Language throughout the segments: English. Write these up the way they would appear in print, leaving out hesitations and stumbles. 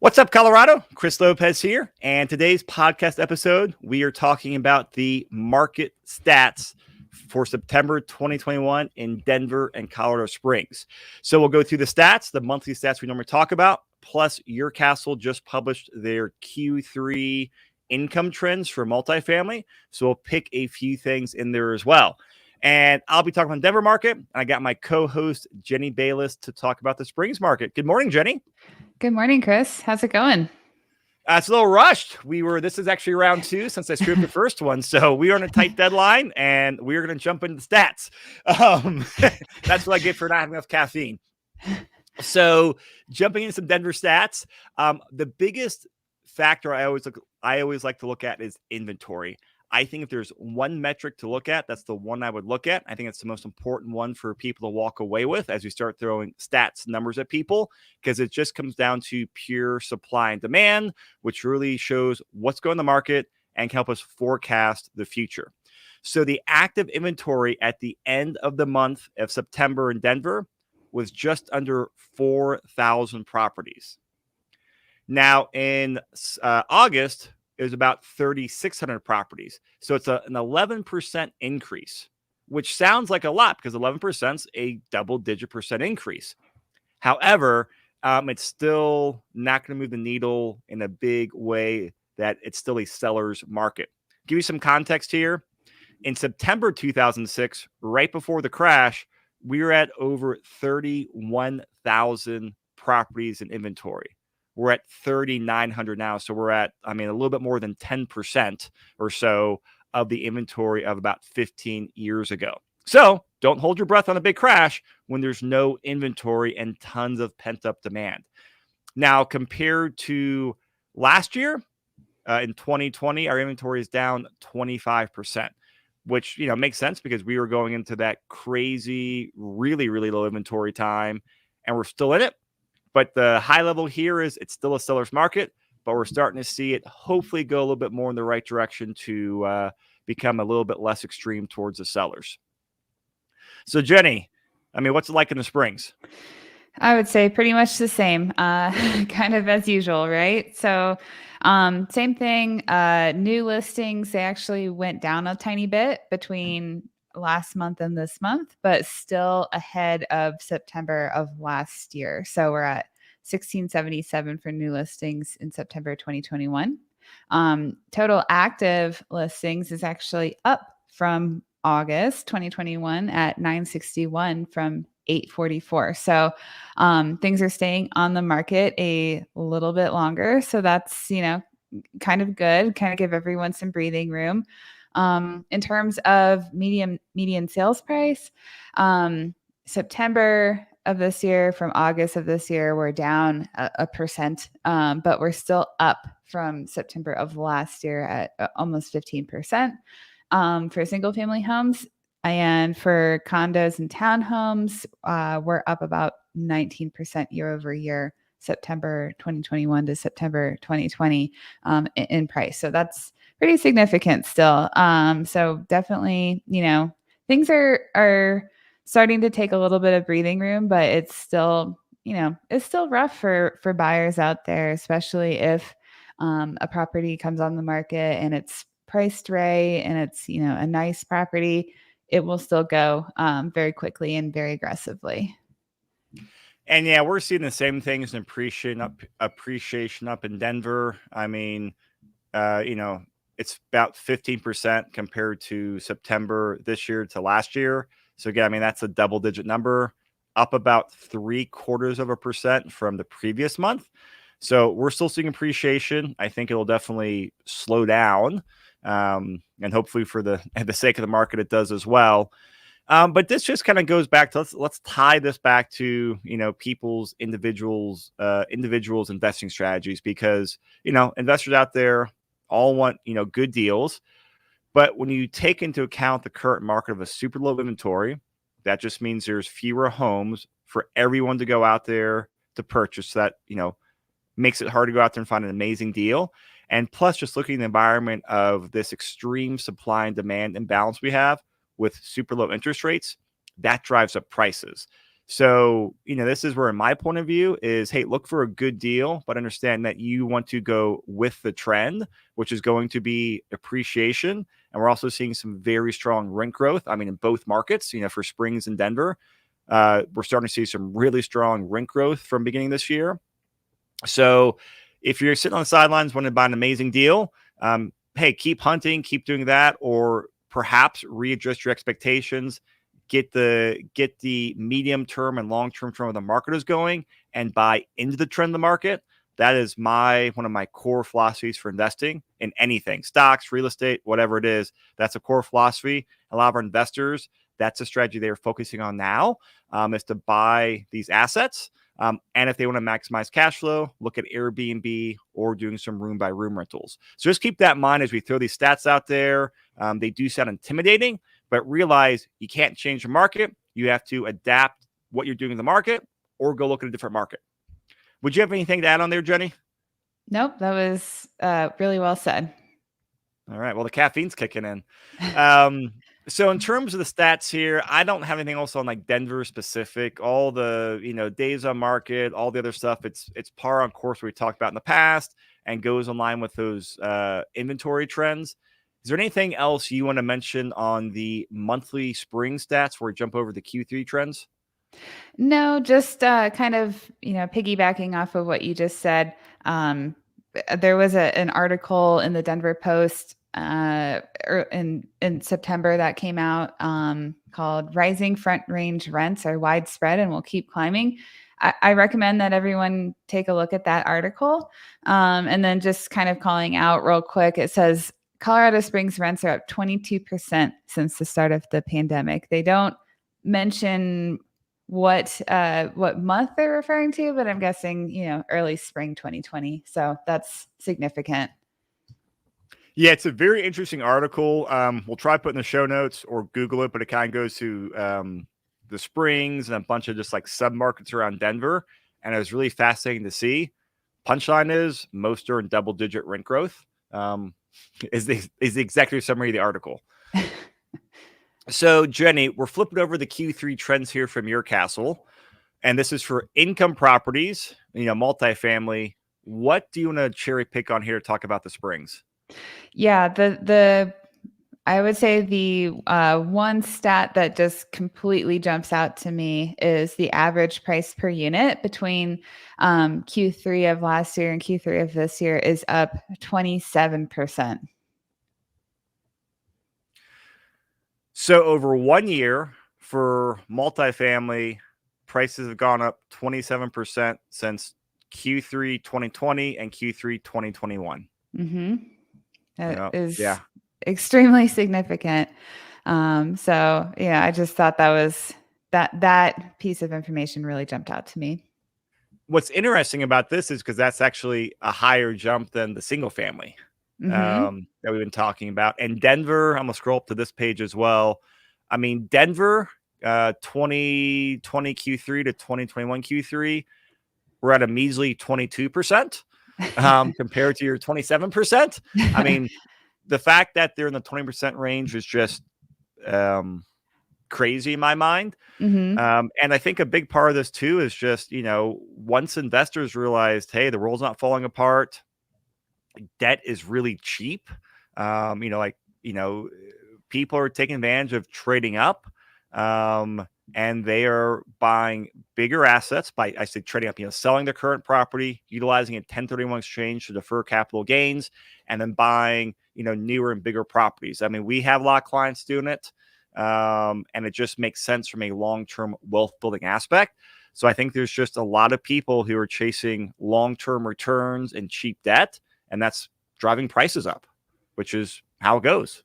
What's up, Colorado? Chris Lopez here. And today's podcast episode, we are talking about the market stats for September 2021 in Denver and Colorado Springs. So we'll go through the stats, the monthly stats we normally talk about, plus Your Castle just published their Q3 income trends for multifamily. So we'll pick a few things in there as well. And I'll be talking about the Denver market. I got my co-host, Jenny Bayless, to talk about the Springs market. Good morning, Jenny. Good morning, Chris. How's it going? It's a little rushed. This is actually round two since I screwed up the first one. So we are on a tight deadline and we're going to jump into the stats. That's what I get for not having enough caffeine. So jumping into some Denver stats, the biggest factor I always like to look at is inventory. I think if there's one metric to look at, that's the one I would look at. I think it's the most important one for people to walk away with as we start throwing stats, numbers at people, because it just comes down to pure supply and demand, which really shows what's going on in the market and can help us forecast the future. So the active inventory at the end of the month of September in Denver was just under 4,000 properties. Now in August, it was about 3,600 properties. So it's an 11% increase, which sounds like a lot because 11% is a double-digit percent increase. However, it's still not going to move the needle in a big way that it's still a seller's market. Give you some context here. In September 2006, right before the crash, we were at over 31,000 properties in inventory. We're at 3,900 now. So we're at, a little bit more than 10% or so of the inventory of about 15 years ago. So don't hold your breath on a big crash when there's no inventory and tons of pent-up demand. Now, compared to last year, in 2020, our inventory is down 25%, which, makes sense because we were going into that crazy, really, really low inventory time, and we're still in it. But the high level here is it's still a seller's market, but we're starting to see it hopefully go a little bit more in the right direction to become a little bit less extreme towards the sellers. So, Jenny, what's it like in the Springs? I would say pretty much the same, kind of as usual, right? So same thing, new listings, they actually went down a tiny bit between last month and this month, but still ahead of September of last year. So we're at 1,677 for new listings in September 2021. Total active listings is actually up from August 2021 at 961 from 844. So things are staying on the market a little bit longer. So that's, kind of good, kind of give everyone some breathing room. In terms of median sales price, September of this year from August of this year, we're down a percent, but we're still up from September of last year at almost 15% for single family homes. And for condos and townhomes, we're up about 19% year over year, September 2021 to September 2020 in price. So that's pretty significant still. So definitely, things are starting to take a little bit of breathing room, but it's still, it's still rough for buyers out there, especially if a property comes on the market and it's priced right and it's, a nice property. It will still go very quickly and very aggressively. And yeah, we're seeing the same things in appreciation up in Denver. It's about 15% compared to September this year to last year. So again, that's a double-digit number, up about 0.75% from the previous month. So we're still seeing appreciation. I think it'll definitely slow down. And hopefully for the sake of the market, it does as well. But this just kind of goes back to let's tie this back to people's individuals investing strategies, because investors out there all want good deals. But when you take into account the current market of a super low inventory, that just means there's fewer homes for everyone to go out there to purchase. So that makes it hard to go out there and find an amazing deal. And plus, just looking at the environment of this extreme supply and demand imbalance we have with super low interest rates, that drives up prices. So, this is where, in my point of view, is, hey, look for a good deal, but understand that you want to go with the trend, which is going to be appreciation. And we're also seeing some very strong rent growth. I mean, in both markets, for Springs and Denver, we're starting to see some really strong rent growth from beginning this year. So if you're sitting on the sidelines wanting to buy an amazing deal, hey, keep hunting, keep doing that, or perhaps readjust your expectations, get the medium term and long term trend where the market is going, and buy into the trend of the market. That is one of my core philosophies for investing in anything, stocks, real estate, whatever it is. That's a core philosophy. A lot of our investors, that's a strategy they're focusing on now, is to buy these assets. And if they want to maximize cash flow, look at Airbnb or doing some room by room rentals. So just keep that in mind as we throw these stats out there. They do sound intimidating, but realize you can't change the market. You have to adapt what you're doing in the market or go look at a different market. Would you have anything to add on there, Jenny? Nope, that was really well said. All right. Well, the caffeine's kicking in. So in terms of the stats here, I don't have anything else on like Denver specific. All the days on market, all the other stuff, it's par on course we talked about in the past and goes in line with those inventory trends. Is there anything else you want to mention on the monthly spring stats where we jump over the Q3 trends? No, just kind of, piggybacking off of what you just said. There was an article in the Denver Post in September that came out called "Rising Front Range Rents Are Widespread and Will Keep Climbing." I recommend that everyone take a look at that article. And then just kind of calling out real quick, it says Colorado Springs rents are up 22% since the start of the pandemic. They don't mention what month they're referring to, but I'm guessing, early spring 2020. So that's significant. Yeah, it's a very interesting article. We'll try putting the show notes or Google it, but it kind of goes to the Springs and a bunch of just like submarkets around Denver. And it was really fascinating to see. Punchline is most are in double-digit rent growth. Is the executive summary of the article. So, Jenny, we're flipping over the Q3 trends here from your castle, and this is for income properties, multifamily. What do you want to cherry pick on here to talk about the Springs? Yeah, I would say the one stat that just completely jumps out to me is the average price per unit between Q3 of last year and Q3 of this year is up 27%. So over 1 year for multifamily, prices have gone up 27% since Q3 2020 and Q3 2021. Mm-hmm. That is yeah. extremely significant. So yeah, I just thought that was that piece of information really jumped out to me. What's interesting about this is because that's actually a higher jump than the single family. Mm-hmm. That we've been talking about. And Denver, I'm going to scroll up to this page as well. I mean, Denver, 2020 Q3 to 2021 Q3, we're at a measly 22% compared to your 27%. I mean, the fact that they're in the 20% range is just crazy in my mind. Mm-hmm. And I think a big part of this too is just, once investors realized, hey, the world's not falling apart, debt is really cheap. People are taking advantage of trading up, and they are buying bigger assets by, I say, trading up, selling their current property, utilizing a 1031 exchange to defer capital gains, and then buying, newer and bigger properties. I mean, we have a lot of clients doing it, and it just makes sense from a long-term wealth building aspect. So I think there's just a lot of people who are chasing long-term returns and cheap debt, and that's driving prices up, which is how it goes.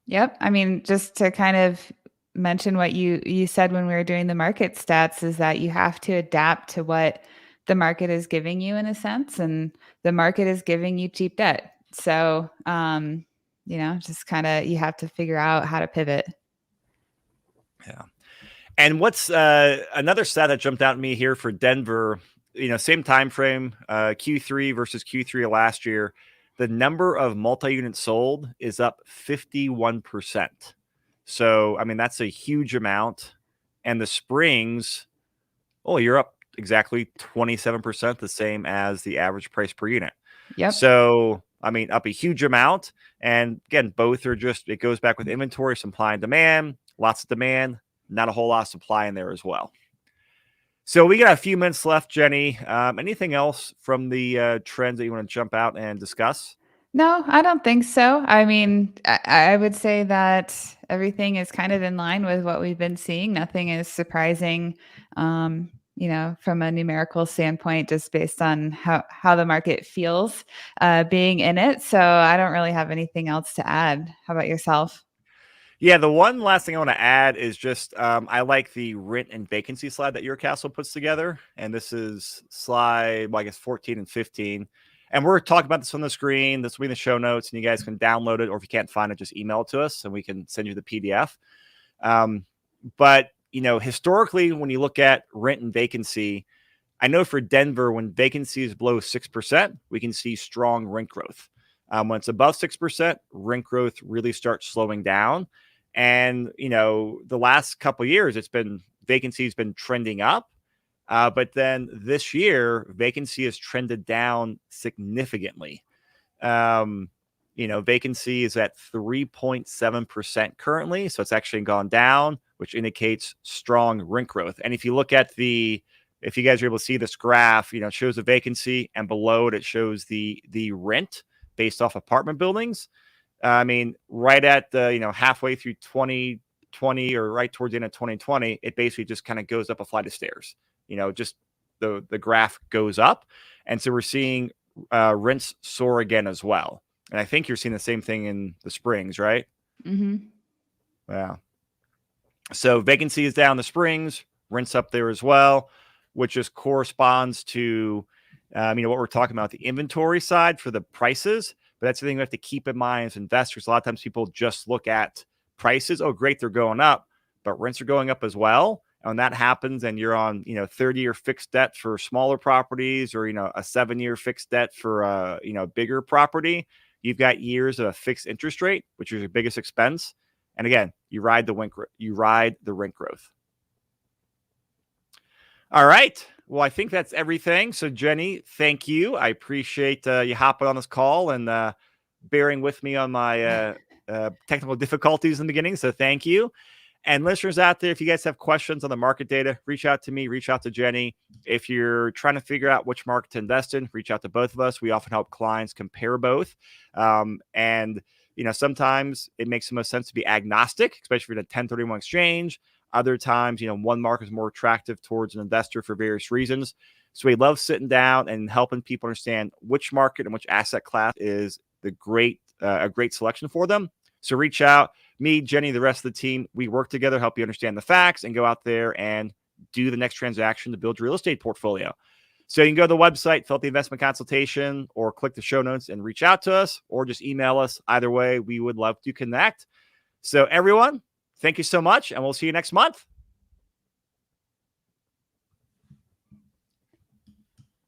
Yep. I mean, just to kind of mention what you said when we were doing the market stats is that you have to adapt to what the market is giving you in a sense, and the market is giving you cheap debt. So, just kind of you have to figure out how to pivot. Yeah. And what's another stat that jumped out at me here for Denver, same time frame, Q3 versus Q3 of last year, the number of multi-units sold is up 51%. So, I mean, that's a huge amount. And the Springs, Oh, you're up exactly 27%, the same as the average price per unit. Yep. So, I mean, up a huge amount. And again, both are just, it goes back with inventory, supply and demand, lots of demand, not a whole lot of supply in there as well. So we got a few minutes left, Jenny. Anything else from the trends that you want to jump out and discuss? No, I don't think so. I mean, I would say that everything is kind of in line with what we've been seeing. Nothing is surprising, from a numerical standpoint, just based on how the market feels being in it. So I don't really have anything else to add. How about yourself? Yeah, the one last thing I want to add is just I like the rent and vacancy slide that your castle puts together. And this is slide, well, I guess 14 and 15. And we're talking about this on the screen. This will be in the show notes, and you guys can download it, or if you can't find it, just email it to us and we can send you the PDF. But, historically, when you look at rent and vacancy, I know for Denver, when vacancy is below 6%, we can see strong rent growth. When it's above 6%, rent growth really starts slowing down. And, the last couple of years, vacancy has been trending up. But then this year, vacancy has trended down significantly. Vacancy is at 3.7% currently. So it's actually gone down, which indicates strong rent growth. And if you look at if you guys are able to see this graph, it shows the vacancy, and below it shows the rent based off apartment buildings. I mean, right at the, halfway through 2020 or right towards the end of 2020, it basically just kind of goes up a flight of stairs. Just the graph goes up. And so we're seeing rents soar again as well. And I think you're seeing the same thing in the Springs, right? Mm-hmm. Yeah. So vacancy is down the Springs, rents up there as well, which just corresponds to, what we're talking about, the inventory side for the prices. But that's the thing we have to keep in mind as investors. A lot of times people just look at prices. Oh, great, they're going up, but rents are going up as well. And when that happens and you're on, 30-year fixed debt for smaller properties, or, a 7-year fixed debt for a, bigger property, you've got years of a fixed interest rate, which is your biggest expense. And again, you ride the rent growth. All right. Well, I think that's everything. So, Jenny, thank you. I appreciate you hopping on this call and bearing with me on my technical difficulties in the beginning. So, thank you. And listeners out there, if you guys have questions on the market data, reach out to me, reach out to Jenny. If you're trying to figure out which market to invest in, reach out to both of us. We often help clients compare both. Sometimes it makes the most sense to be agnostic, especially for the 1031 exchange. Other times, one market is more attractive towards an investor for various reasons. So we love sitting down and helping people understand which market and which asset class is a great selection for them. So reach out. Me, Jenny, the rest of the team, we work together, help you understand the facts, and go out there and do the next transaction to build your real estate portfolio. So you can go to the website, fill out the investment consultation, or click the show notes and reach out to us, or just email us. Either way, we would love to connect. So everyone, thank you so much, and we'll see you next month.